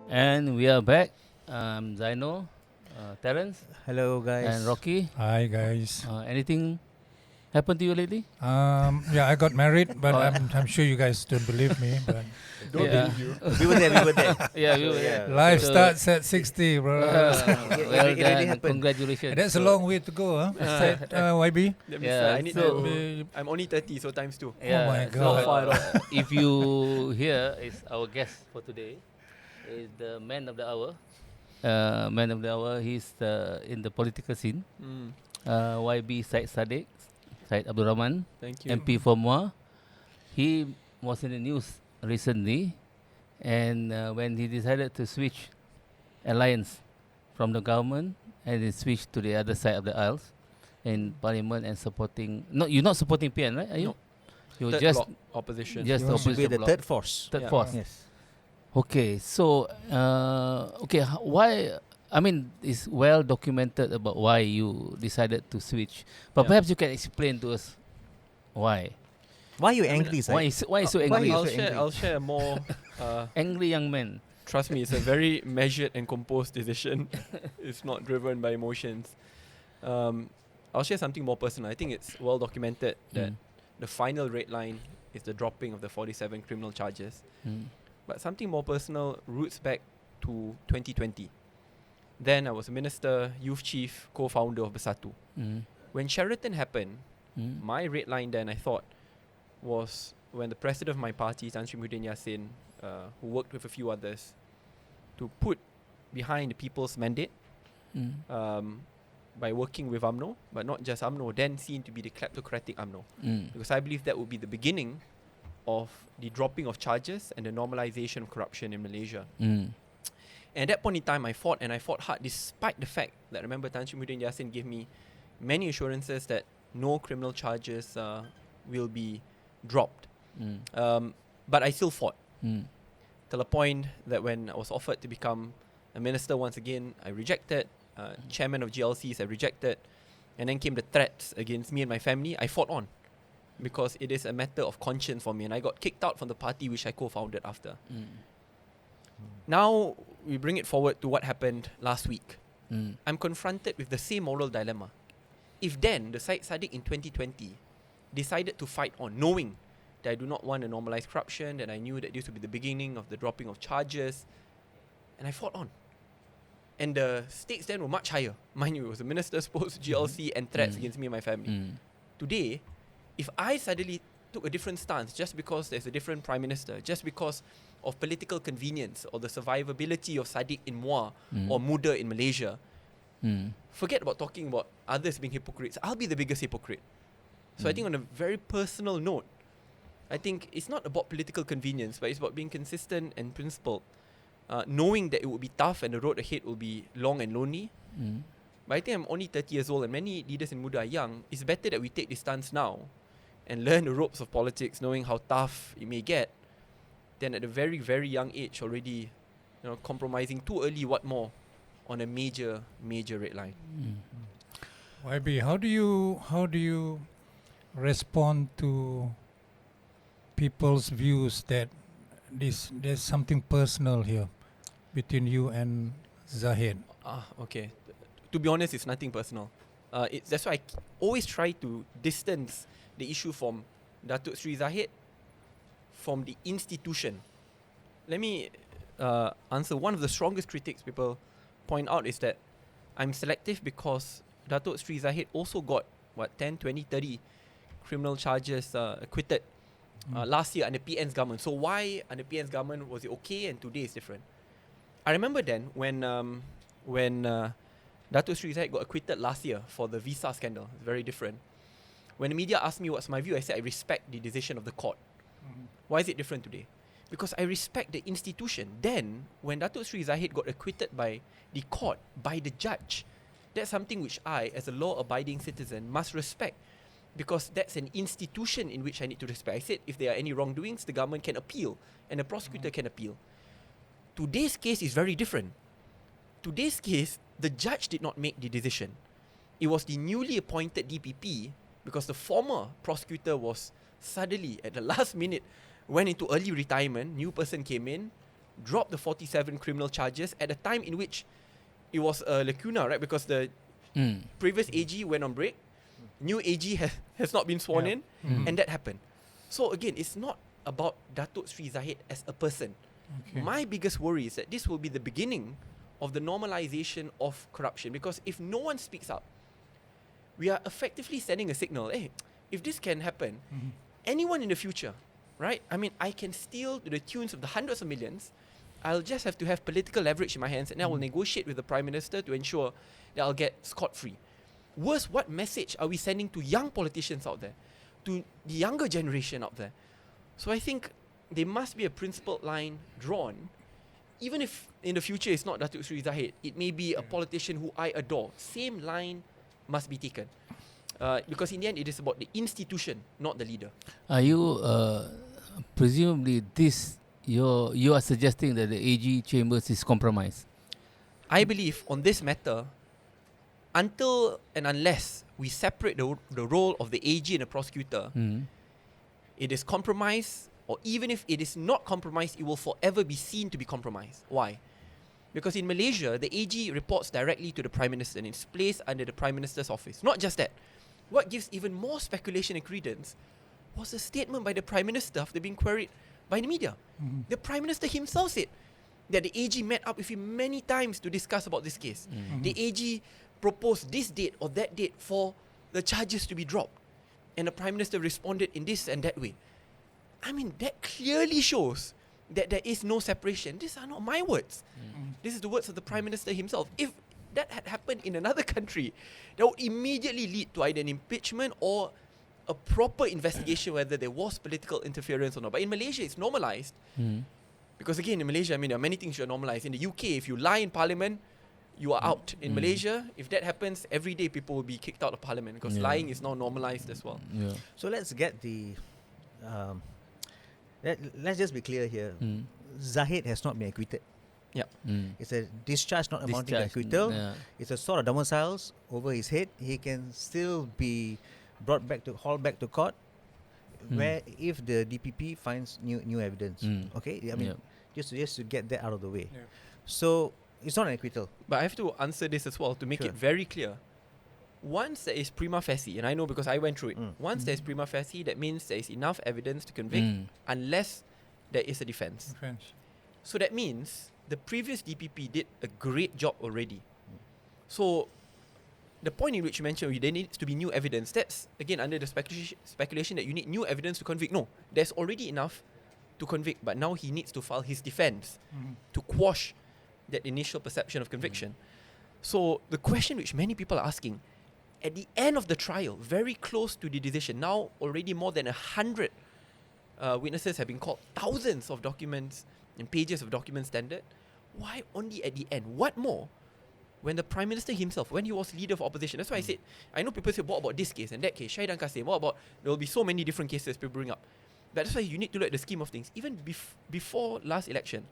And we are back. Zainul, Terence, Hello, guys. and Rocky. Hi guys. Anything happened to you lately? Yeah, I got married, but Oh. I'm sure you guys don't believe me. But Don't Yeah. believe you. We were there. Yeah, we So, were yeah. there. life So- starts at 60, bro. Well it already done. happened. Congratulations. That's a So- long way to go, huh? Said, YB. That means Yeah, I need so- to. I'm only 30, so times 2. Yeah, Oh my so, God. Not far at all. if you hear is our guest for today is the man of the hour. Man of the hour. He's in the political scene. YB Syed Saddiq, Syed Abdul Rahman, Thank you. MP for Muda. He was in the news recently, and when he decided to switch alliance from the government and he switched to the other side of the aisles in parliament and supporting. No, you're not supporting PN, right? Are you? No. You're Third just block opposition. just You want to be opposition the bloc. third force. Third Yeah. force. Yes. Okay, so why? I mean, it's well documented about why you decided to switch, but Yeah. perhaps you can explain to us why. Why are you I mean, angry, Why Syed? is so why angry? you I'll so share. angry? I'll share more. Angry young man. Trust me, it's a very measured and composed decision. It's not driven by emotions. I'll share something more personal. I think it's well documented that the final red line is the dropping of the 47 criminal charges. But something more personal roots back to 2020. Then I was a minister, youth chief, co-founder of Bersatu. When Sheraton happened, my red line then I thought was when the president of my party, Tan Sri Muhyiddin Yassin, who worked with a few others, to put behind the people's mandate by working with UMNO, but not just UMNO, then seen to be the kleptocratic UMNO. Because I believe that would be the beginning of the dropping of charges and the normalization of corruption in Malaysia. And at that point in time, I fought hard, despite the fact that, remember, Tan Sri Muhyiddin Yassin gave me many assurances that no criminal charges will be dropped. But I still fought. Till a point that when I was offered to become a minister once again, I rejected. Chairman of GLCs, I rejected. And then came the threats against me and my family. I fought on because it is a matter of conscience for me. And I got kicked out from the party which I co-founded after. Now, we bring it forward to what happened last week. I'm confronted with the same moral dilemma. If then, the Syed Saddiq in 2020 decided to fight on, knowing that I do not want to normalize corruption, that I knew that this would be the beginning of the dropping of charges, and I fought on. And the stakes then were much higher. Mind you, it was a minister's post, GLC, and threats against me and my family. Today, if I suddenly took a different stance just because there's a different prime minister, just because of political convenience or the survivability of Saddiq in Muda or Muda in Malaysia, forget about talking about others being hypocrites. I'll be the biggest hypocrite. So I think on a very personal note, I think it's not about political convenience, but it's about being consistent and principled. Knowing that it will be tough and the road ahead will be long and lonely. But I think I'm only 30 years old and many leaders in Muda are young. It's better that we take this stance now and learn the ropes of politics, knowing how tough it may get, than at a very, very young age already, compromising too early, what more, on a major, major red line. YB, how do you respond to people's views that there's something personal here between you and Zahid? Okay. To be honest, it's nothing personal. That's why I always try to distance the issue from Datuk Sri Zahid from the institution. Let me answer. One of the strongest critics people point out is that I'm selective because Datuk Sri Zahid also got 10, 20, 30 criminal charges acquitted last year under PN's government. So why under PN's government was it okay and today is different? I remember then when Datuk Sri Zahid got acquitted last year for the visa scandal. It's very different. When the media asked me what's my view, I said I respect the decision of the court. Why is it different today? Because I respect the institution. Then, when Datuk Sri Zahid got acquitted by the court, by the judge, that's something which I, as a law-abiding citizen, must respect. Because that's an institution in which I need to respect. I said if there are any wrongdoings, the government can appeal and the prosecutor can appeal. Today's case is very different. Today's case, the judge did not make the decision. It was the newly appointed DPP because the former prosecutor was suddenly, at the last minute, went into early retirement, new person came in, drop the 47 criminal charges at a time in which it was a lacuna, right? Because the previous AG went on break, new AG has not been sworn in, and that happened. So again, it's not about Datuk Sri Zahid as a person. Okay. My biggest worry is that this will be the beginning of the normalization of corruption, because if no one speaks up, we are effectively sending a signal, hey, if this can happen, anyone in the future, right? I mean, I can steal to the tunes of the hundreds of millions. I'll just have to have political leverage in my hands, and I will negotiate with the Prime Minister to ensure that I'll get scot-free. Worse, what message are we sending to young politicians out there, to the younger generation out there? So I think there must be a principled line drawn. Even if in the future it's not Datuk Sri Zahid, it may be a politician who I adore. Same line must be taken. Because in the end, it is about the institution, not the leader. Are you presumably you are suggesting that the AG chambers is compromised? I believe on this matter, until and unless we separate the role of the AG and the prosecutor, it is compromised, or even if it is not compromised, it will forever be seen to be compromised. Why? Because in Malaysia, the AG reports directly to the Prime Minister and it's placed under the Prime Minister's office. Not just that. What gives even more speculation and credence was a statement by the Prime Minister after being queried by the media. The Prime Minister himself said that the AG met up with him many times to discuss about this case. The AG proposed this date or that date for the charges to be dropped. And the Prime Minister responded in this and that way. I mean, that clearly shows that there is no separation. These are not my words. This is the words of the Prime Minister himself. If that had happened in another country, that would immediately lead to either an impeachment or a proper investigation whether there was political interference or not. But in Malaysia, it's normalized. Because again, in Malaysia, I mean, there are many things you're normalized. In the UK, if you lie in Parliament, you are out. In Malaysia, if that happens, every day people will be kicked out of Parliament because lying is now normalized as well. So let's get the... let's just be clear here. Zahid has not been acquitted. It's a discharge not amounting to acquittal. It's a sort of domiciles over his head. He can still be hauled back to court where if the DPP finds new evidence. Okay? I mean, just to get that out of the way. So it's not an acquittal. But I have to answer this as well to make it very clear. Once there is prima facie, and I know because I went through it, once there is prima facie, that means there is enough evidence to convict unless there is a defense. So that means the previous DPP did a great job already. So the point in which you mentioned there needs to be new evidence, that's again under the speculation that you need new evidence to convict. No, there's already enough to convict, but now he needs to file his defense to quash that initial perception of conviction. So the question which many people are asking, at the end of the trial, very close to the decision, now already more than 100 witnesses have been called, thousands of documents and pages of documents standard. Why only at the end? What more? When the Prime Minister himself, when he was leader of opposition, that's why I said, I know people say, what about this case and that case, Syed Kasim, what about, there will be so many different cases people bring up. But that's why you need to look at the scheme of things. Even before last election,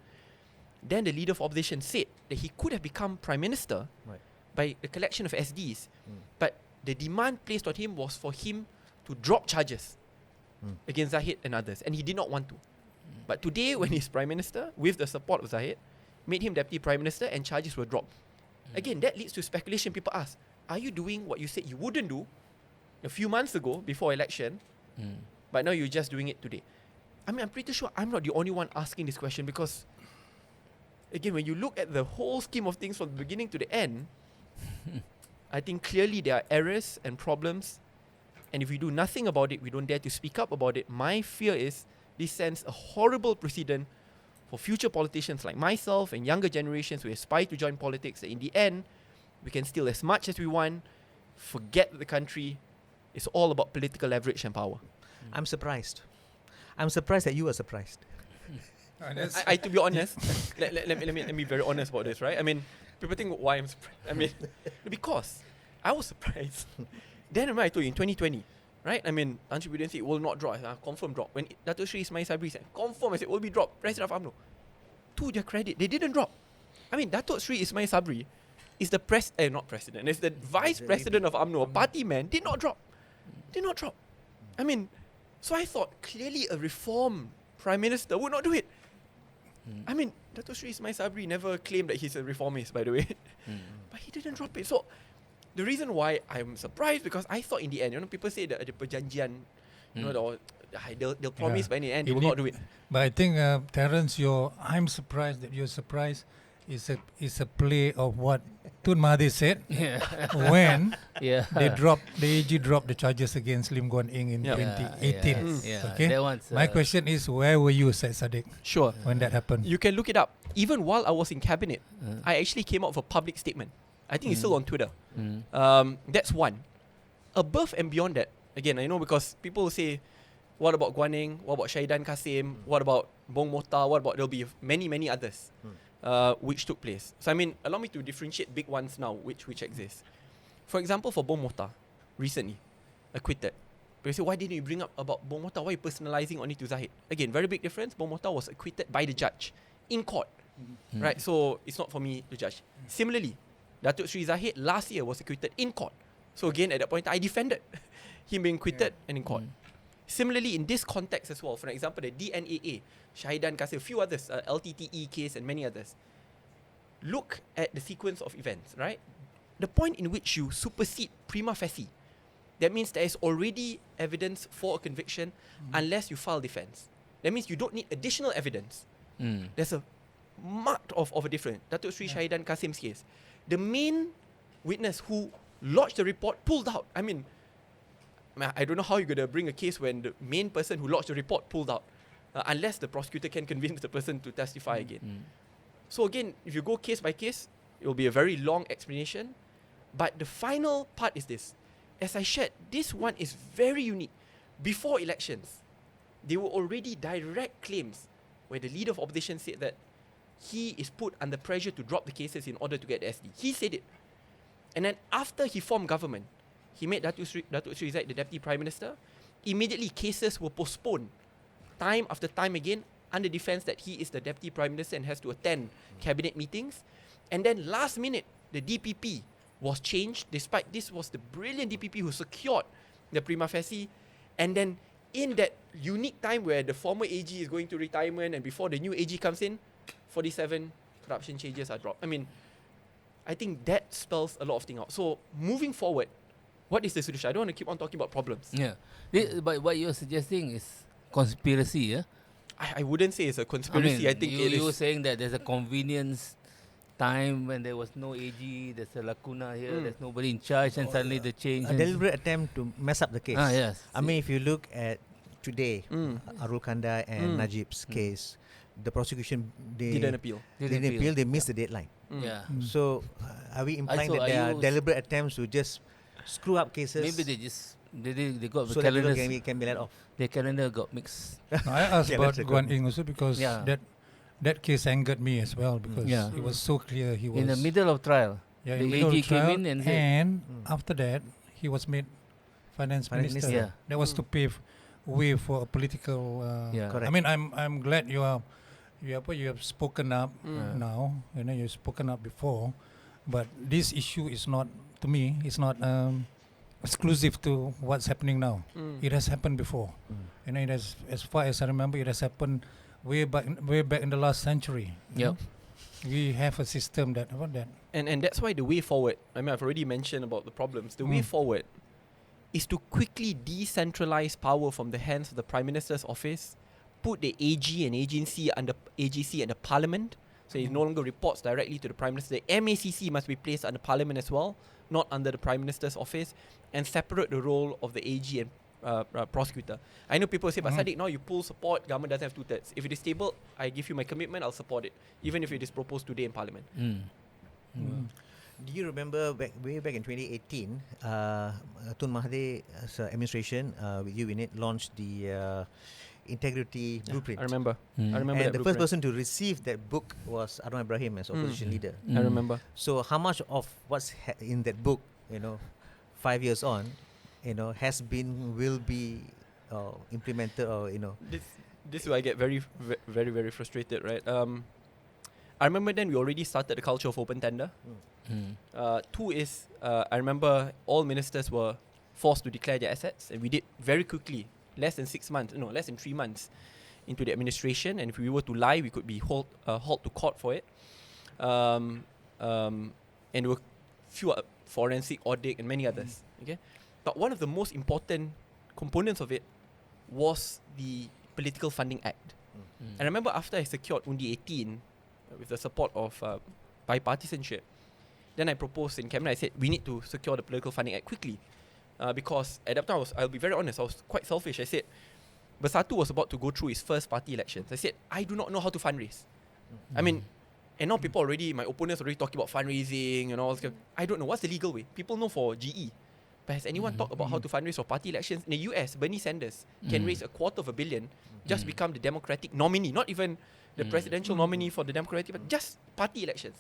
then the leader of opposition said that he could have become Prime Minister by the collection of SDs. But the demand placed on him was for him to drop charges against Zahid and others. And he did not want to. But today, when he's Prime Minister, with the support of Zahid, made him Deputy Prime Minister and charges were dropped. Again, that leads to speculation. People ask, are you doing what you said you wouldn't do a few months ago before election, but now you're just doing it today? I mean, I'm pretty sure I'm not the only one asking this question because, again, when you look at the whole scheme of things from the beginning to the end, I think clearly there are errors and problems. And if we do nothing about it, we don't dare to speak up about it. My fear is this sends a horrible precedent for future politicians like myself and younger generations who aspire to join politics, that in the end, we can steal as much as we want, forget that the country is all about political leverage and power. I'm surprised. I'm surprised that you are surprised. I to be honest, let me be very honest about this, right? I mean, people think why I'm surprised. I mean, because I was surprised. Then remember I told you in 2020, right? I mean, Anwar said it will not drop. I said, confirm drop. When Datuk Sri Ismail Sabri said, confirm, I said, will be dropped. President of UMNO. To their credit, they didn't drop. I mean, Datuk Sri Ismail Sabri is the not president, is the vice president of UMNO, a party man, did not drop. Did not drop. I mean, so I thought clearly a reform Prime Minister would not do it. I mean, Datuk Sri Ismail Sabri never claimed that he's a reformist, by the way. But he didn't drop it. So, the reason why I'm surprised, because I thought in the end, people say that the perjanjian, they'll promise, but in the end, they will not do it. But I think, Terence, I'm surprised that you're surprised. Is a play of what Tun Mahathir said when the AG dropped the charges against Lim Guan Eng in 2018. Okay. My question is, where were you, Syed Saddiq? Sure. When that happened, you can look it up. Even while I was in cabinet, I actually came out with a public statement. I think it's still on Twitter. That's one. Above and beyond that, again, I know because people will say, what about Guan Eng? What about Syahidan Kasim? What about Bong Mota? What about, there'll be many others. Which took place. So I mean, allow me to differentiate big ones now, which exist. For example, for Bong Mota, recently, acquitted. But you say, why didn't you bring up about Bong Mota? Why are you personalizing only to Zahid? Again, very big difference. Bong Mota was acquitted by the judge in court. Right? So it's not for me to judge. Similarly, Datuk Sri Zahid last year was acquitted in court. So again, at that point, I defended him being acquitted and in court. Similarly, in this context as well, for example, the DNAA, Syahidan Kasim, a few others, LTTE case and many others. Look at the sequence of events, right? The point in which you supersede prima facie, that means there is already evidence for a conviction unless you file defense. That means you don't need additional evidence. There's a mark of a difference. Datuk Sri Syahidan Kasim's case. The main witness who lodged the report pulled out. I mean, I don't know how you're going to bring a case when the main person who lodged the report pulled out, unless the prosecutor can convince the person to testify again. So again, if you go case by case, it will be a very long explanation. But the final part is this. As I shared, this one is very unique. Before elections, there were already direct claims where the leader of opposition said that he is put under pressure to drop the cases in order to get the SD. He said it. And then after he formed government, he made Datuk Sri Zaid the Deputy Prime Minister. Immediately, cases were postponed time after time again under defense that he is the Deputy Prime Minister and has to attend cabinet meetings. And then last minute, the DPP was changed, despite this was the brilliant DPP who secured the prima facie. And then in that unique time where the former AG is going to retirement and before the new AG comes in, 47 corruption charges are dropped. I mean, I think that spells a lot of things out. So moving forward, what is the solution? I don't want to keep on talking about problems. But what you're suggesting is conspiracy, yeah? I wouldn't say it's a conspiracy. I think you were saying that there's a convenience time when there was no AG, there's a lacuna here, there's nobody in charge, and suddenly the change. A deliberate attempt to mess up the case. Yes. I mean, if you look at today, Arul Kanda and Najib's case, the prosecution didn't appeal. They missed the deadline. So, are we implying that there are deliberate attempts to just screw up cases? Maybe they got so the calendar can be let off. The calendar got mixed. I asked about Guan Eng also because that case angered me as well because it was so clear he was in the middle of trial. Yeah, the AG came in and after that he was made finance minister. That was to pave way for a political. Correct. I mean, I'm glad you have spoken up now. You know, you've spoken up before, but this issue is not, to me, it's not exclusive to what's happening now. It has happened before. You know, it has, as far as I remember, it has happened way back in the last century. We have a system that about that. And that's why the way forward, I mean, I've already mentioned about the problems. The way forward is to quickly decentralize power from the hands of the Prime Minister's office, put the AG and agency under AGC and the Parliament, so it no longer reports directly to the Prime Minister. The MACC must be placed under Parliament as well, not under the Prime Minister's office, and separate the role of the AG and prosecutor. I know people say, but Saddiq, now you pull support, government doesn't have 2/3. If it is stable, I give you my commitment, I'll support it, even if it is proposed today in Parliament. Do you remember way back in 2018, Tun Mahathir's administration, with you in it, launched the integrity blueprint? I remember. And the first person to receive that book was Anwar Ibrahim as opposition leader. I remember. So how much of what's in that book, 5 years on, will be implemented, or This is where I get very, very, very frustrated, right? I remember then we already started the culture of open tender. Two is, I remember all ministers were forced to declare their assets, and we did very quickly, less than 3 months. into the administration, and if we were to lie, we could be hauled to court for it. And there were few forensic audit and many others. Okay, but one of the most important components of it was the Political Funding Act. And I remember after I secured Undi 18 with the support of bipartisanship, then I proposed in cabinet. I said we need to secure the Political Funding Act quickly, because at that time I'll be very honest, I was quite selfish. I said Bersatu was about to go through its first party elections. I said I do not know how to fundraise. I mean, and now people already, my opponents already talking about fundraising and all. I don't know what's the legal way. People know for GE, but has anyone talked about how to fundraise for party elections? In the US, Bernie Sanders can raise $250 million, just become the Democratic nominee, not even the presidential nominee for the Democratic, but just party elections.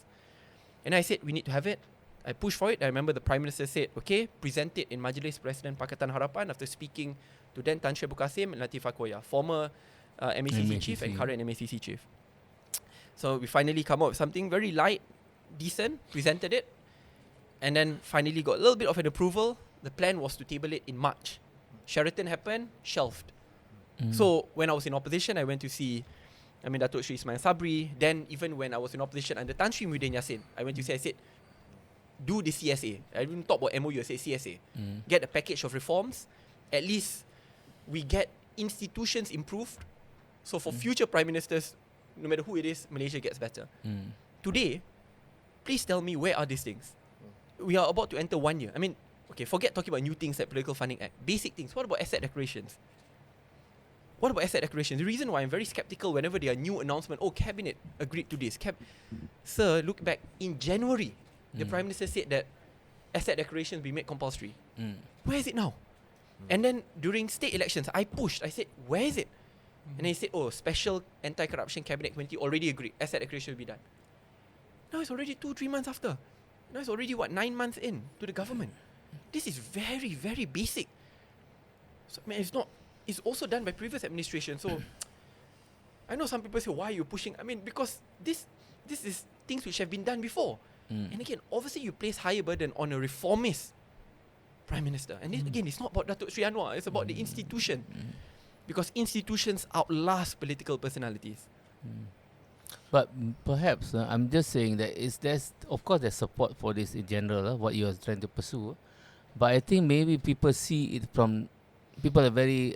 And I said we need to have it. I pushed for it. I remember the Prime Minister said, okay, present it in Majlis Presiden Pakatan Harapan after speaking to then Tan Sri Bukasim and Latifah Koya, former MACC chief and current MACC chief. So we finally come up with something very light, decent, presented it, and then finally got a little bit of an approval. The plan was to table it in March. Sheraton happened, shelved. So when I was in opposition, I went to see Datuk Sri Ismail Sabri. Then even when I was in opposition under Tan Sri Muhyiddin Yassin, I went to say, I said, do the CSA. I didn't talk about MOU, I said CSA. Get a package of reforms. At least we get institutions improved. So for future prime ministers, no matter who it is, Malaysia gets better. Today, please tell me, where are these things? We are about to enter 1 year. I mean, okay, forget talking about new things like Political Funding Act. Basic things. What about asset declarations? What about asset declarations? The reason why I'm very skeptical whenever there are new announcements, Cabinet agreed to this. Sir, look back. In January, the Prime Minister said that asset declarations be made compulsory. Where is it now? And then during state elections, I pushed. I said, where is it? And he said, Special Anti-Corruption Cabinet Committee already agreed. Asset declaration will be done. Now it's already 2-3 months after. Now it's already 9 months in to the government. This is very, very basic. So, it's also done by previous administration. So I know some people say, why are you pushing? I mean, because this is things which have been done before. And again, obviously you place higher burden on a reformist Prime Minister. And this, again, it's not about Datuk Sri Anwar. It's about the institution. Because institutions outlast political personalities. But perhaps I'm just saying that there's support for this in general, what you are trying to pursue. But I think maybe people see it from, people are very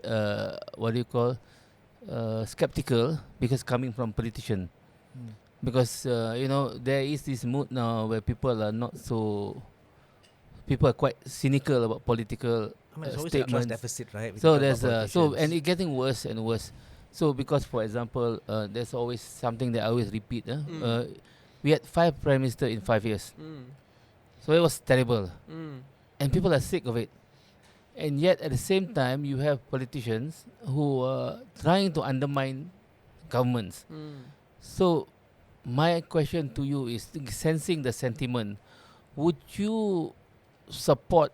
skeptical because coming from politician. Because there is this mood now where people are quite cynical about political it's statements. always a trust deficit, right? So there's and it's getting worse and worse. So because, for example, there's always something that I always repeat. We had 5 prime ministers in 5 years. So it was terrible. And people are sick of it. And yet at the same time, you have politicians who are trying to undermine governments. So my question to you is, sensing the sentiment, would you support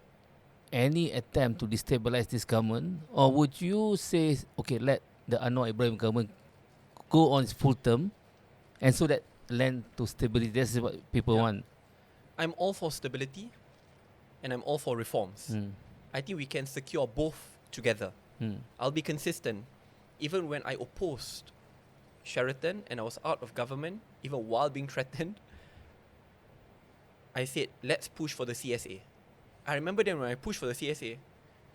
any attempt to destabilize this government, or would you say, okay, let the Anwar Ibrahim government go on its full term, and so that lend to stability? This is what people want. I'm all for stability, and I'm all for reforms. I think we can secure both together. I'll be consistent. Even when I opposed Sheraton and I was out of government, even while being threatened, I said, let's push for the CSA. I remember then when I pushed for the CSA,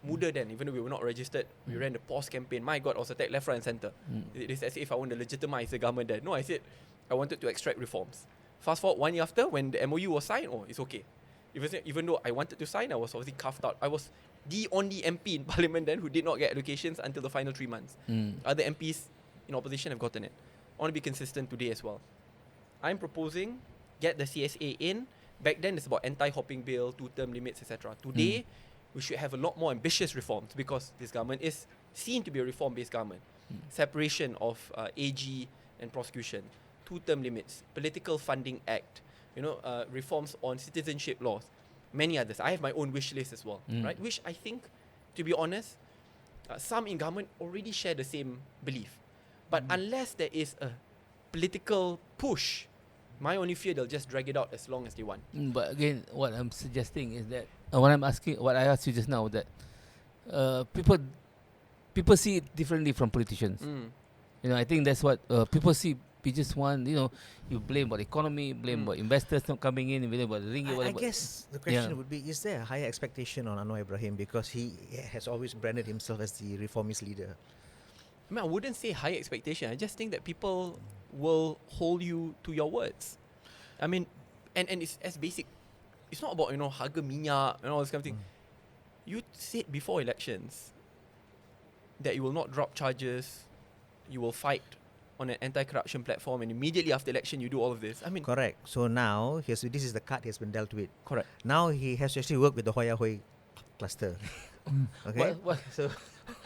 Muda then, even though we were not registered, we ran the pause campaign. My God, I was attacked left, right and centre. It is as if I want to legitimize the government there. No, I said I wanted to extract reforms. Fast forward 1 year after, when the MOU was signed, it's okay. Even though I wanted to sign, I was obviously cuffed out. I was the only MP in Parliament then who did not get allocations until the final 3 months. Other MPs in opposition have gotten it. I want to be consistent today as well. I'm proposing, get the CSA in. Back then, it's about anti-hopping bill, 2-term limits, etc. Today, we should have a lot more ambitious reforms because this government is seen to be a reform-based government. Separation of AG and prosecution, 2-term limits, Political Funding Act, reforms on citizenship laws, many others. I have my own wish list as well, right? Which I think, to be honest, some in government already share the same belief. But unless there is a political push, my only fear, they'll just drag it out as long as they want. But again, what I'm suggesting is that what I asked you just now, that people see it differently from politicians. I think that's what people see. We just want, you blame about the economy, blame about investors not coming in, blame about the ringgit. I guess the question would be, is there a higher expectation on Anwar Ibrahim because he has always branded himself as the reformist leader? I mean, I wouldn't say high expectation. I just think that people will hold you to your words. I mean, and it's as basic. It's not about, harga minyak and all this kind of thing. You said before elections that you will not drop charges, you will fight on an anti-corruption platform, and immediately after election you do all of this. I mean, correct. So now this is the card he has been dealt with. Correct. Now he has to actually work with the Hoya Hoi cluster. Okay. What? So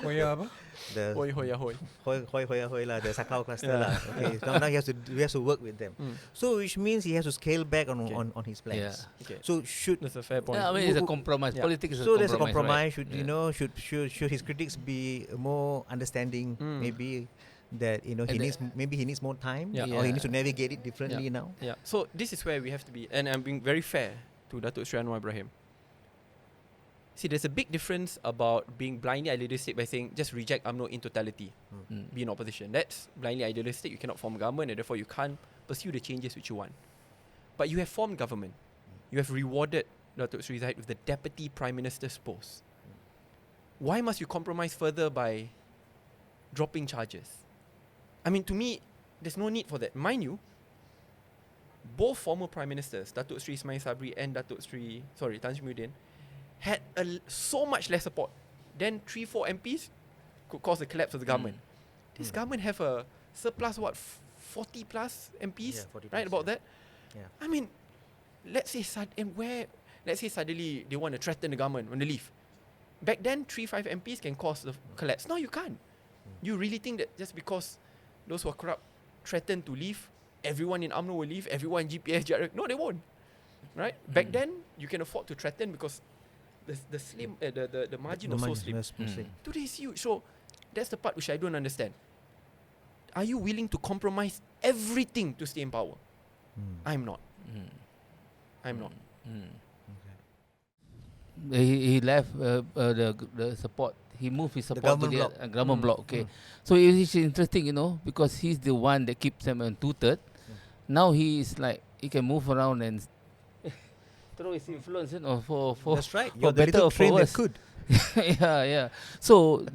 Hoya apa? the hoi hoya hoi. Hoya Hoi lah, the Sakau cluster lah. Okay. Now he has to work with them. So which means he has to scale back on his plans. Yeah. Okay. So should That's a fair point. Yeah, I mean, it's a compromise. Yeah. Politics is so a there's a compromise. compromise. Right? Should his critics be more understanding? Maybe that he needs more time, or he needs to navigate it differently now. Yeah. So this is where we have to be, and I'm being very fair to Datuk Sri Anwar Ibrahim. See, there's a big difference about being blindly idealistic by saying just reject UMNO in totality, be in opposition. That's blindly idealistic. You cannot form government, and therefore you can't pursue the changes which you want. But you have formed government. You have rewarded Datuk Sri Zahid with the Deputy Prime Minister's post. Why must you compromise further by dropping charges? I mean, to me, there's no need for that. Mind you, both former Prime Ministers, Datuk Sri Ismail Sabri and Tan Sri Muhyiddin, had so much less support. Then 3-4 MPs could cause the collapse of the government. This government have a surplus, 40 plus MPs, 40 right, plus, about that? Yeah. I mean, let's say suddenly they want to threaten the government when they leave. Back then, 3-5 MPs can cause the collapse. Now you can't. You really think that just because those who are corrupt threaten to leave, everyone in UMNO will leave, everyone in GPS, no, they won't. Right? Back then, you can afford to threaten because the margin was so slim. Today is huge. So that's the part which I don't understand. Are you willing to compromise everything to stay in power? I'm not. I'm not. He left the support. He moved his support to the government bloc. Okay, so it's interesting, because he's the one that keeps them on 2/3. Now he is like he can move around and throw his influence, for that's right. for You're the better little or for train that worse. could. Yeah. So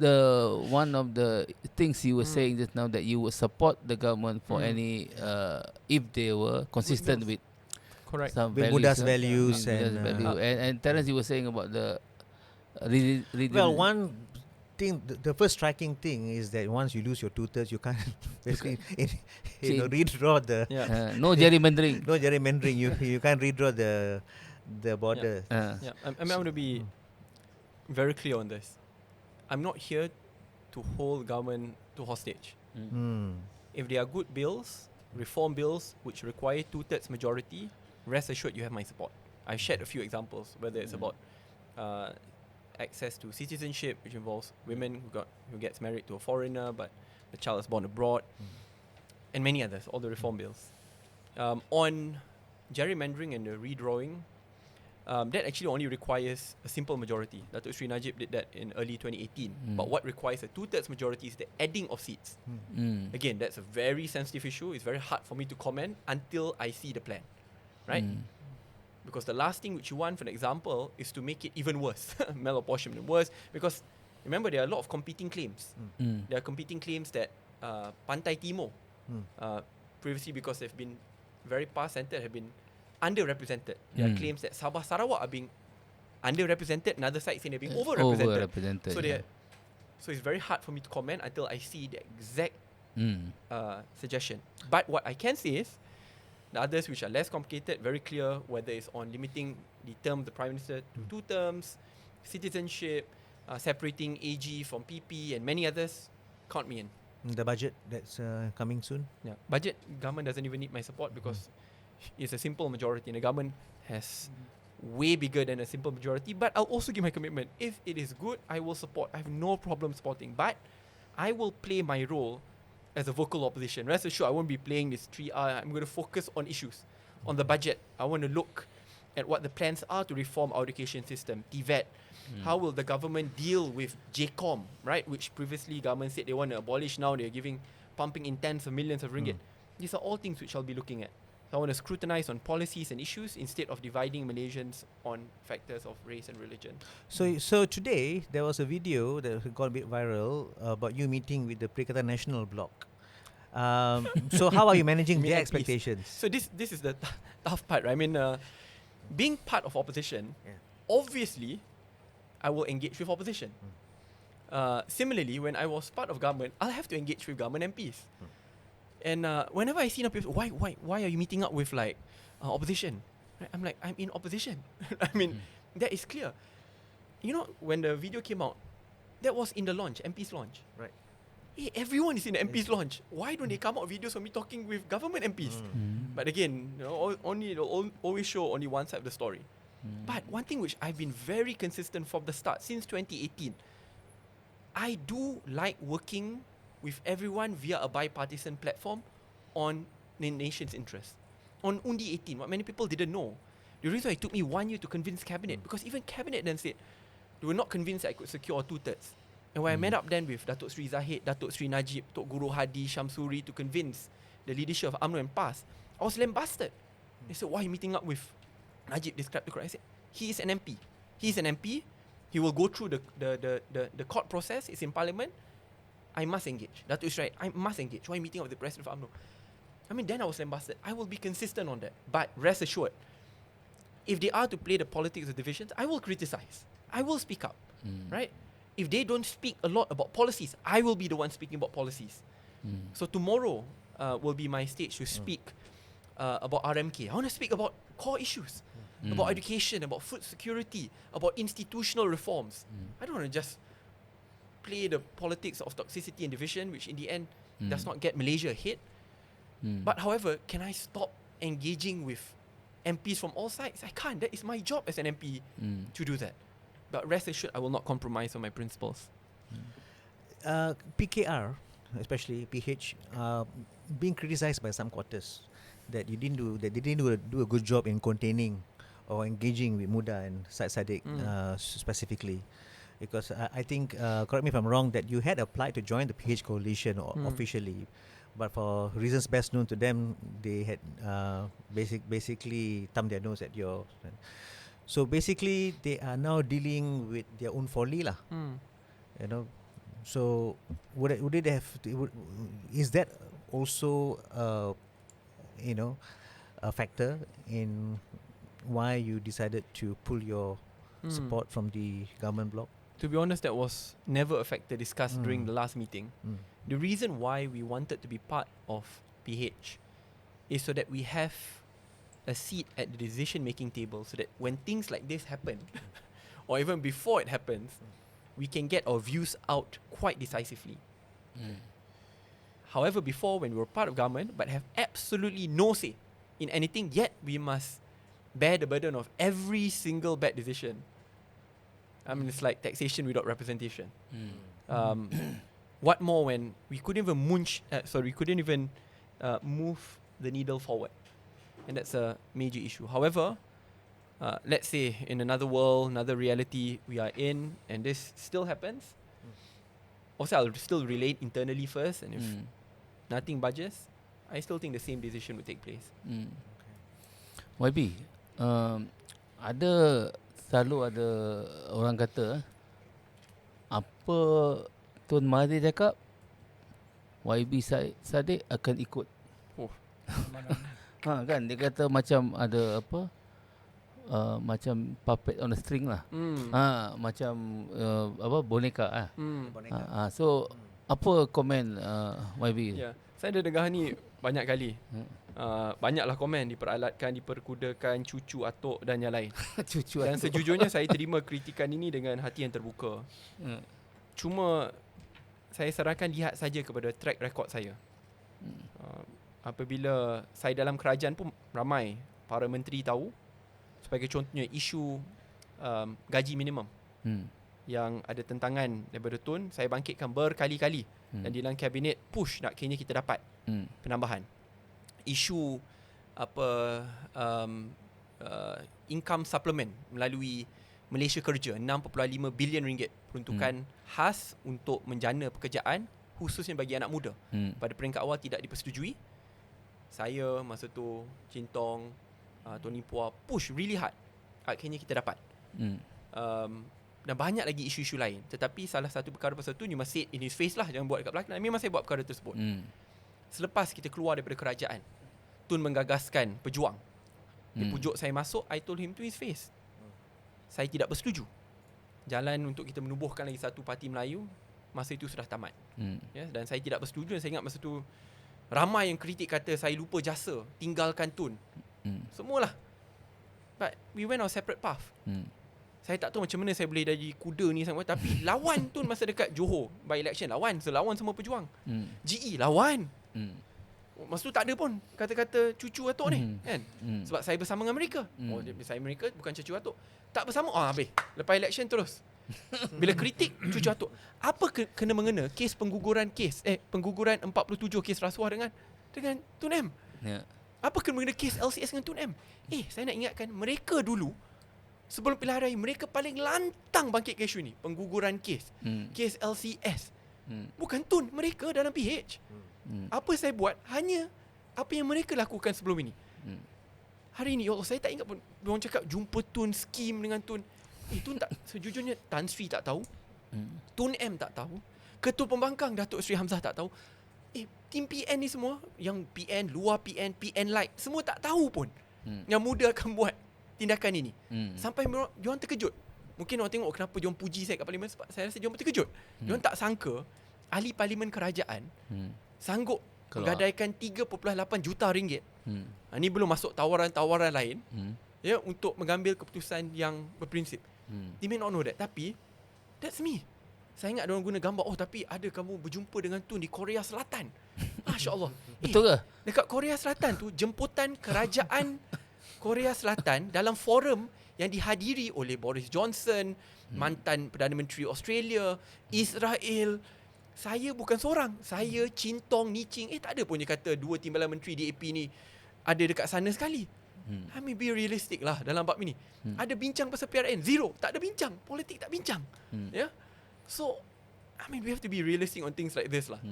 one of the things you were saying just now, that you would support the government for any if they were consistent with Correct. some With values, Muda's values and Terence, you were saying about the well, one thing, the first striking thing is that once you lose your 2/3, you can't basically redraw the no gerrymandering. no gerrymandering. You can't redraw the border. Yeah. I'm going to be very clear on this. I'm not here to hold government to hostage. If there are good bills, reform bills which require 2/3 majority, rest assured you have my support. I've shared a few examples, whether it's about access to citizenship, which involves women who gets married to a foreigner but the child is born abroad, and many others, all the reform bills. On gerrymandering and the redrawing, that actually only requires a simple majority. Datuk Sri Najib did that in early 2018. But what requires a 2/3 majority is the adding of seats. Again, that's a very sensitive issue. It's very hard for me to comment until I see the plan, right? Because the last thing which you want, for example, is to make it even worse, malapportionment worse. Because remember, there are a lot of competing claims. There are competing claims that Pantai Timur, previously because they've been very PAS-centered, have been underrepresented. There are claims that Sabah Sarawak are being underrepresented, and other sides saying they're being overrepresented. So it's very hard for me to comment until I see the exact suggestion. But what I can say is, the others which are less complicated, very clear, whether it's on limiting the term of the Prime Minister to 2 terms, citizenship, separating AG from PP, and many others, count me in. The budget that's coming soon. Yeah, budget, government doesn't even need my support because it's a simple majority, and the government has way bigger than a simple majority. But I'll also give my commitment. If it is good, I will support. I have no problem supporting. But I will play my role as a vocal opposition. Rest assured, I won't be playing this 3R. I'm going to focus on issues. On the budget, I want to look at what the plans are to reform our education system, TVET. How will the government deal with JCOM, right? Which previously government said they want to abolish. Now they're giving pumping in tens of millions of ringgit. These are all things which I'll be looking at. So I want to scrutinize on policies and issues instead of dividing Malaysians on factors of race and religion. So today there was a video that got a bit viral about you meeting with the Perikatan National Bloc. So how are you managing their expectations? So this is the tough part, right? I mean, being part of opposition, obviously, I will engage with opposition. Similarly, when I was part of government, I'll have to engage with government MPs. And whenever I see people, why are you meeting up with like opposition? Right? I'm like, I'm in opposition. I mean, that is clear. You know, when the video came out, that was in the launch, MP's launch. Right. Hey, everyone is in the MP's launch. Why don't they come out videos of me talking with government MPs? But again, you know, it'll always show only one side of the story. But one thing which I've been very consistent from the start, since 2018, I do like working with everyone via a bipartisan platform on the nation's interest. On Undi 18, what many people didn't know, the reason why it took me 1 year to convince Cabinet, because even Cabinet then said, they were not convinced I could secure 2/3. And when I met up then with Datuk Sri Zahid, Datuk Sri Najib, Tok Guru Hadi, Shamsuri to convince the leadership of UMNO and PAS, I was lambasted. They said, why are you meeting up with Najib? Described the court. I said, he is an MP. He is an MP. He will go through the court process. It's in Parliament. I must engage. Datuk is right. I must engage. Why are you meeting up with the President of UMNO? I mean, then I was lambasted. I will be consistent on that. But rest assured, if they are to play the politics of divisions, I will criticize. I will speak up. Right? If they don't speak a lot about policies, I will be the one speaking about policies. So tomorrow will be my stage to speak about RMK. I want to speak about core issues, about education, about food security, about institutional reforms. I don't want to just play the politics of toxicity and division, which in the end does not get Malaysia ahead. But however, can I stop engaging with MPs from all sides? I can't. That is my job as an MP to do that. But rest assured, I will not compromise on my principles. PKR, especially PH, being criticized by some quarters that they didn't do a good job in containing or engaging with Muda and Syed Saddiq specifically. Because I think, correct me if I'm wrong, that you had applied to join the PH coalition officially, but for reasons best known to them, they had basically thumbed their nose at your. So basically, they are now dealing with their own folly, lah. You know, so would it have? Is that also, a factor in why you decided to pull your support from the government bloc? To be honest, that was never a factor discussed during the last meeting. The reason why we wanted to be part of PH is so that we have a seat at the decision-making table, so that when things like this happen, or even before it happens, we can get our views out quite decisively. However, before, when we were part of government, but have absolutely no say in anything, yet we must bear the burden of every single bad decision. I mean, it's like taxation without representation. What more when we couldn't even move the needle forward, and that's a major issue. However, let's say in another world, another reality we are in, and this still happens. Also, I'll still relate internally first, and if nothing budges, I still think the same decision would take place. YB, selalu ada orang kata, apa Tun Mahathir cakap, YB Saddiq akan ikut. Kan dia kata macam ada apa, macam puppet on a string lah. Macam boneka. So apa komen YB? Saya ada dengar ni banyak kali. Banyaklah komen, diperalatkan, diperkudakan, cucu, atuk dan yang lain. Dan sejujurnya saya terima kritikan ini dengan hati yang terbuka. Cuma saya sarankan lihat saja kepada track record saya. Apabila saya dalam kerajaan pun ramai para menteri tahu. Sebagai contohnya isu gaji minimum yang ada tentangan daripada Tun, saya bangkitkan berkali-kali dan di dalam kabinet push nak kena kita dapat penambahan. Isu income supplement melalui Malaysia Kerja, 6.5 bilion ringgit peruntukan khas untuk menjana pekerjaan khususnya bagi anak muda. Pada peringkat awal tidak dipersetujui. Saya masa tu, Cintong, Tony Pua push really hard. Akhirnya kita dapat. Dan banyak lagi isu-isu lain. Tetapi salah satu perkara pasal tu, you must say it in his face lah, jangan buat dekat belakang. Memang saya buat perkara tersebut. Selepas kita keluar daripada kerajaan, Tun menggagaskan pejuang. Dia pujuk saya masuk, I told him to his face, saya tidak bersetuju. Jalan untuk kita menubuhkan lagi satu parti Melayu, masa itu sudah tamat. Dan saya tidak bersetuju. Dan saya ingat masa tu ramai yang kritik, kata saya lupa jasa, tinggalkan Tun. Semualah. But we went our separate path. Saya tak tahu macam mana saya boleh jadi kuda ni sama. Tapi lawan Tun masa dekat Johor by election, lawan semua pejuang. GE lawan. Masa tu tak ada pun kata-kata cucu Datuk ni kan. Sebab saya bersama dengan mereka. Saya mereka bukan cucu Datuk. Tak bersama, habis. Lepas election terus. Bila kritik cucu Datuk, apa kena mengena kes pengguguran 47 kes rasuah dengan Tun M? Apa kena mengena kes LCS dengan Tun M? Saya nak ingatkan, mereka dulu sebelum pilihan raya, mereka paling lantang bangkit ke isu ni. Pengguguran kes, kes LCS. Bukan Tun, mereka dalam PH. Apa saya buat, hanya apa yang mereka lakukan sebelum ini. Hari ini, ya Allah, saya tak ingat pun orang cakap jumpa Tun, skim dengan Tun. Tun tak, sejujurnya Tan Sri tak tahu, Tun M tak tahu, Ketua Pembangkang Datuk Sri Hamzah tak tahu. Tim PN ni semua, yang PN, luar PN, PN light, semua tak tahu pun yang Muda akan buat tindakan ini. Sampai diorang terkejut. Mungkin orang tengok kenapa diorang puji saya kat parlimen, sebab saya rasa diorang terkejut. Diorang tak sangka ahli parlimen kerajaan sanggup menggadaikan 3.8 juta ringgit. Ini belum masuk tawaran-tawaran lain ya, untuk mengambil keputusan yang berprinsip. They may not know that, tapi that's me. Saya ingat diorang guna gambar, tapi ada kamu berjumpa dengan Tun di Korea Selatan. Masya Allah. Betul ke? Dekat Korea Selatan tu, jemputan kerajaan Korea Selatan dalam forum yang dihadiri oleh Boris Johnson, mantan Perdana Menteri Australia, Israel. Saya bukan seorang. Saya, Cintong, Nicing. Tak ada pun dia kata dua timbalan menteri DAP ni ada dekat sana sekali. I mean, be realistic lah dalam bab ini. Ada bincang pasal PRN? Zero. Tak ada bincang. Politik tak bincang. Ya. So, I mean, we have to be realistic on things like this lah.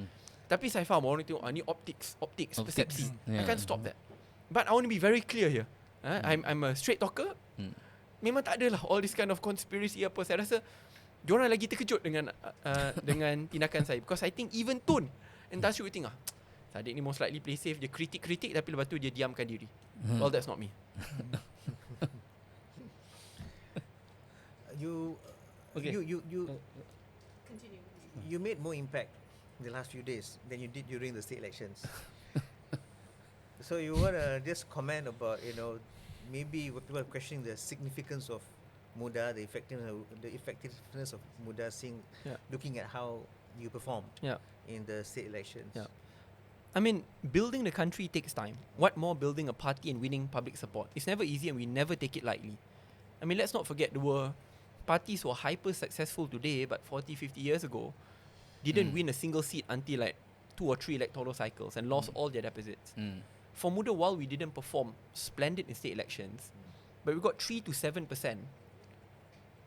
Tapi saya faham orang tengok, ni optics, persepsi. I can't stop that. But I want to be very clear here. I'm a straight talker. Memang tak adalah all this kind of conspiracy apa. Saya rasa diorang lagi terkejut dengan tindakan saya. Because I think even Tun and Tan Sri will think, Saddiq ni most likely play safe. Dia kritik tapi lepas tu dia diamkan diri. Well, that's not me. You made more impact in the last few days than you did during the state elections. So you want to just comment about, maybe what people are questioning the significance of Muda, the effectiveness of Muda, looking at how you performed in the state elections. I mean, building the country takes time. What more building a party and winning public support? It's never easy and we never take it lightly. I mean, let's not forget there were parties who are hyper successful today, but 40, 50 years ago didn't win a single seat until like 2 or 3 electoral cycles and lost all their deposits. For Muda, while we didn't perform splendid in state elections, but we got 3 to 7%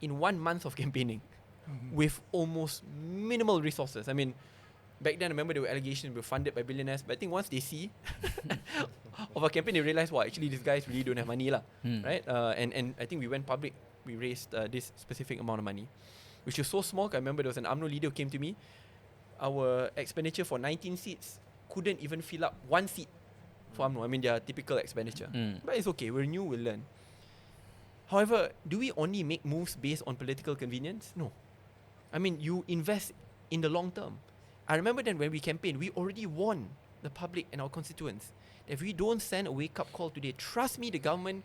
in 1 month of campaigning with almost minimal resources. I mean, back then I remember there were allegations we were funded by billionaires, but I think once they see of our campaign, they realize, actually these guys really don't have money lah, right? And I think we went public, we raised this specific amount of money, which was so small. I remember there was an UMNO leader who came to me. Our expenditure for 19 seats couldn't even fill up 1 seat for UMNO. I mean, their typical expenditure. But it's okay, we're new, we'll learn. However, do we only make moves based on political convenience? No. I mean, you invest in the long term. I remember then when we campaigned, we already warned the public and our constituents that if we don't send a wake-up call today, trust me, the government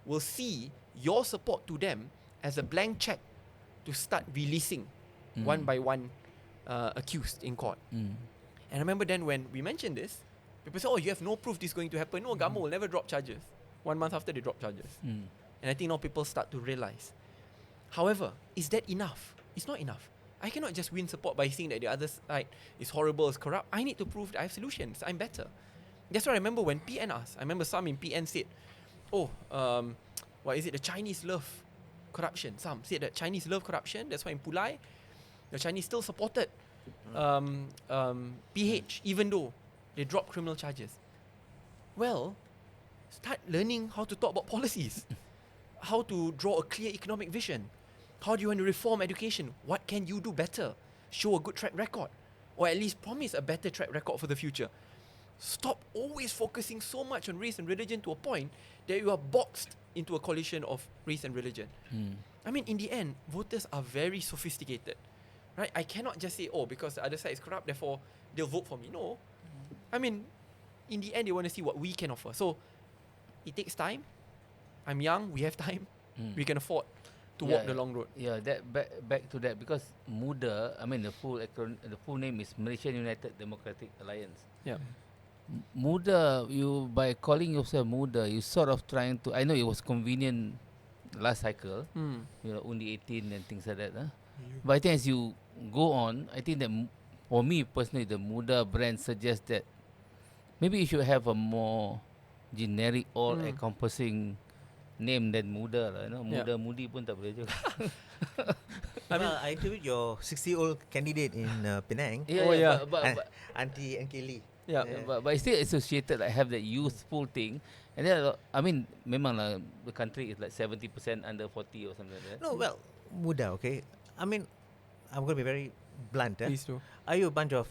will see your support to them as a blank check to start releasing one by one accused in court. And I remember then when we mentioned this, people said, you have no proof this is going to happen. No, government will never drop charges. 1 month after, they drop charges. And I think now people start to realize. However, is that enough? It's not enough. I cannot just win support by saying that the other side is horrible, is corrupt. I need to prove that I have solutions. I'm better. That's why I remember when PN asked. I remember some in PN said, what is it? The Chinese love corruption. Some said that Chinese love corruption. That's why in Pulai, the Chinese still supported PH, even though they drop criminal charges. Well, start learning how to talk about policies, how to draw a clear economic vision. How do you want to reform education? What can you do better? Show a good track record, or at least promise a better track record for the future. Stop always focusing so much on race and religion to a point that you are boxed into a coalition of race and religion. I mean, in the end, voters are very sophisticated, right? I cannot just say, oh, because the other side is corrupt, therefore they'll vote for me. No. I mean, in the end, they want to see what we can offer. So it takes time. I'm young, we have time. We can afford to walk the long road. Yeah, that back to that, because Muda, I mean the full name is Malaysian United Democratic Alliance. Yeah. Muda, you by calling yourself Muda, you sort of trying to. I know it was convenient last cycle, you know, only 18 and things like that. But I think as you go on, I think that for me personally, the Muda brand suggests that maybe you should have a more generic, all-encompassing name than Muda lah. You know, Muda Mudi pun tak boleh juga. I interviewed your 60-year-old candidate in Penang. But Auntie N.K. Lee. But it's still associated, like have that youthful thing. And then I mean, memang lah, the country is like 70% under 40 or something like that. No, well, Muda, okay. I mean, I'm going to be very blunt. Please do. Are you a bunch of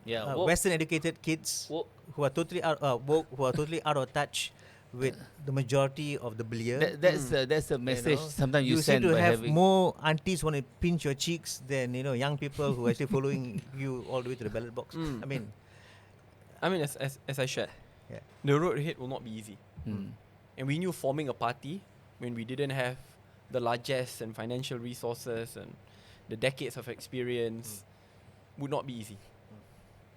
Western educated kids who are totally out of touch with the majority of the belia? That's a message. You know, sometimes you seem send to by have having more aunties want to pinch your cheeks than young people who are actually following you all the way to the ballot box. I mean, as I shared, the road ahead will not be easy. And we knew forming a party when we didn't have the largesse and financial resources and the decades of experience would not be easy.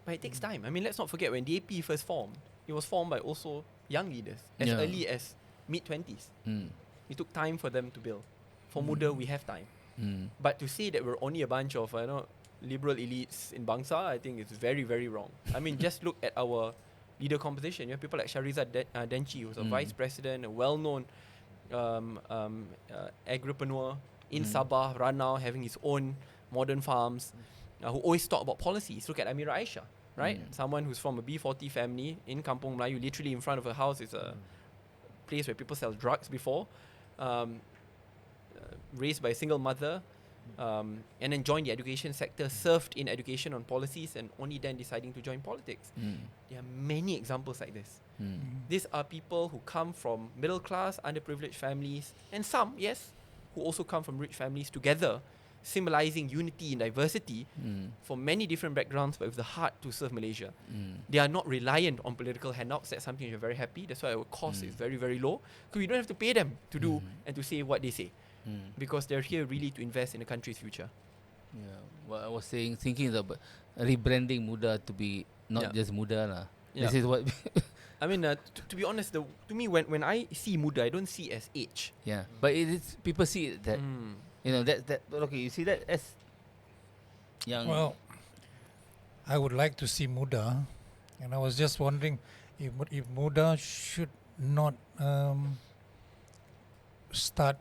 But it takes time. I mean, let's not forget when the AP first formed, it was formed by also young leaders as early as mid-20s. It took time for them to build. For Muda, we have time. But to say that we're only a bunch of liberal elites in Bangsa, I think it's very, very wrong. I mean, just look at our leader composition. You have people like Shahrizad Denchi, who's a vice president, a well-known agripreneur in Sabah, Ranau, having his own modern farms, who always talk about policies. Look at Amira Aisha, right? Someone who's from a B40 family in Kampung Melayu, literally in front of her house is a place where people sell drugs before, raised by a single mother, and then joined the education sector, served in education on policies, and only then deciding to join politics. There are many examples like this. These are people who come from middle class, underprivileged families, and some, yes, who also come from rich families together, symbolizing unity and diversity from many different backgrounds, but with the heart to serve Malaysia. They are not reliant on political handouts. That's something we're very happy. That's why our cost is very, very low, because we don't have to pay them to do and to say what they say, because they're here really to invest in the country's future. Well, I was thinking about rebranding Muda to be not just Muda lah. This is what I mean, to be honest, to me, when I see Muda, I don't see as age. But it is, people see it that that okay. You see that as young. Well, I would like to see Muda, and I was just wondering if Muda should not start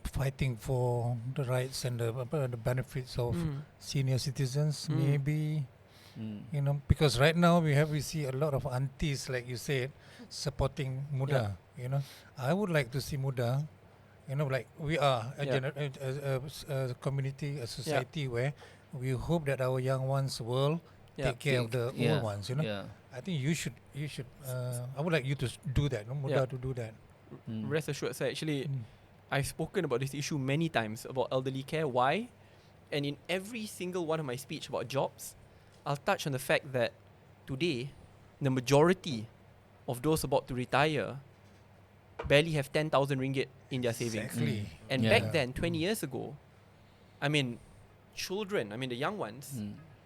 fighting for the rights and the benefits of senior citizens, maybe. Because right now we see a lot of aunties, like you said, supporting Muda. I would like to see Muda, like we are a community, a society where we hope that our young ones will take care of the old ones. I think you should. I would like you to do that. Muda to do that. Rest assured, sir. Actually, I've spoken about this issue many times about elderly care. Why? And in every single one of my speech about jobs, I'll touch on the fact that today, the majority of those about to retire barely have 10,000 ringgit in their savings. Exactly. And back then, 20 years ago, I mean, children, the young ones,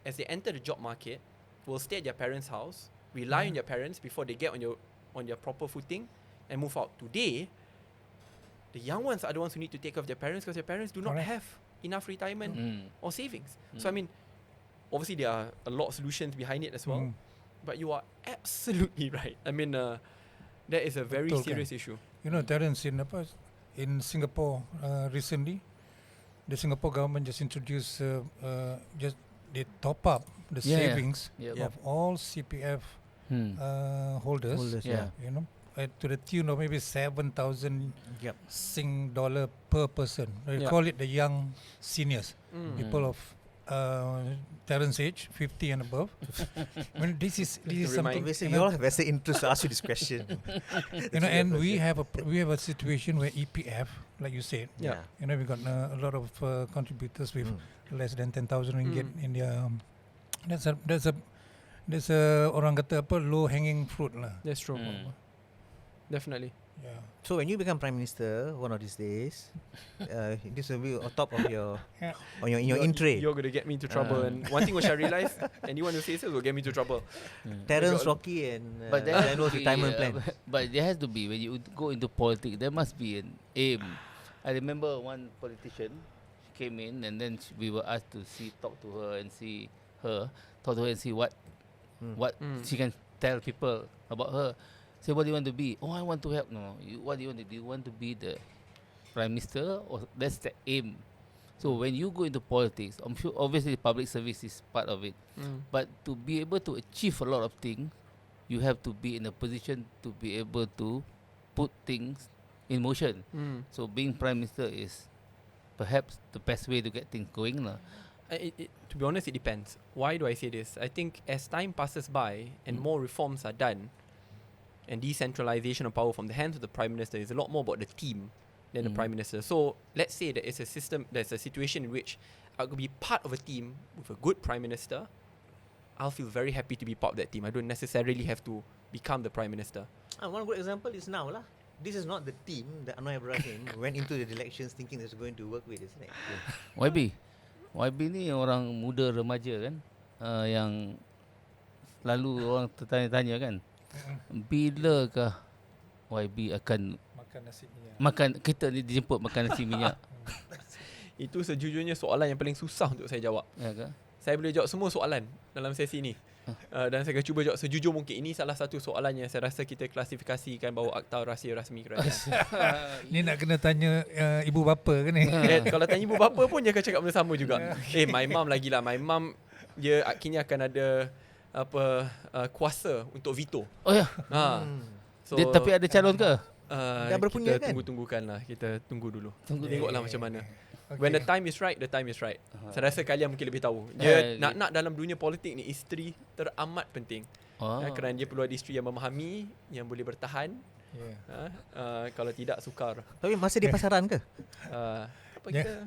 as they enter the job market, will stay at their parents' house, rely on their parents before they get on their proper footing and move out. Today, the young ones are the ones who need to take care of their parents, because their parents do not have enough retirement or savings. So obviously there are a lot of solutions behind it as well, but you are absolutely right. That is a very serious issue. Terence, in Singapore recently, the Singapore government just introduced just they top up the savings of all CPF holders. You know, to the tune of maybe 7,000 Sing dollar per person. They call it the young seniors, people of Terence age, 50 and above. I mean, this is something. You all have vested interest to ask you this question. You know, and we have a situation where EPF, like you said, you know, we got a lot of contributors with less than 10,000 ringgit in their. There's a orang kata apa, low hanging fruit lah. That's true. Definitely. Yeah. So when you become Prime Minister one of these days, this will be on top of your in your in tray. You're gonna get me into trouble, and one thing which I realised, anyone who says this will get me into trouble. Terence, Rocky, and Zainul's retirement plan. But there has to be, when you go into politics, there must be an aim. I remember one politician came in, and then we were asked to talk to her and see what she can tell people about her. Say, what do you want to be? Oh, I want to help. No, what do you want to do? You want to be the Prime Minister? Or that's the aim. So when you go into politics, I'm sure obviously public service is part of it. But to be able to achieve a lot of things, you have to be in a position to be able to put things in motion. So being Prime Minister is perhaps the best way to get things going. To be honest, it depends. Why do I say this? I think as time passes by and more reforms are done, and decentralization of power from the hands of the Prime Minister is a lot more about the team than the Prime Minister. So let's say that it's a system, there's a situation in which I could be part of a team with a good Prime Minister. I'll feel very happy to be part of that team. I don't necessarily have to become the Prime Minister. One good example is now lah. This is not the team that Anwar Ibrahim went into the elections thinking they're going to work with, isn't it? YB ni orang muda remaja kan, yang selalu orang tertanya-tanya kan, bilakah YB akan makan kita ni dijemput makan nasi minyak? Itu sejujurnya soalan yang paling susah untuk saya jawab. Ya ke? Saya boleh jawab semua soalan dalam sesi ni. Dan saya akan cuba jawab sejujur mungkin. Ini salah satu soalan yang saya rasa kita klasifikasikan bahawa akta rahsia rasmi kerajaan. Ni nak kena tanya ibu bapa ke ni? Kalau tanya ibu bapa pun dia akan cakap benda sama juga. My mum lagi lah. My mum dia akhirnya akan ada kuasa untuk veto. Oh ya. So, dia, tapi ada calon ke? Dah berpunya kita kan? tunggu-tunggukan lah. Kita tunggu dulu. Tengoklah macam mana. When the time is right, the time is right. Saya rasa kalian mungkin lebih tahu. Dia nak dalam dunia politik ni, isteri teramat penting. Kerana dia perlu ada isteri yang memahami, yang boleh bertahan. Kalau tidak, sukar. Tapi masih di pasaran ke? Apa kita?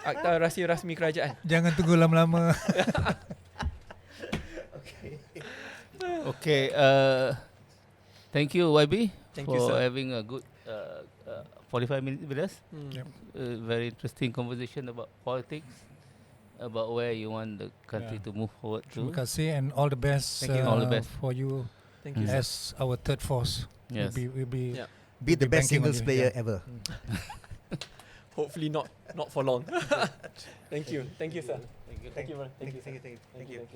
Akta rahsia rasmi kerajaan. Jangan tunggu lama-lama. Okay. Thank you, YB, Thank for you, sir. having a good 45 minutes with us. Very interesting conversation about politics, about where you want the country to move forward to. Terima kasih and all the best. All the best for you. Thank you, as our third force. Yes. We'll be the best singles player ever. Hopefully not for long. Thank you, sir. Thank you.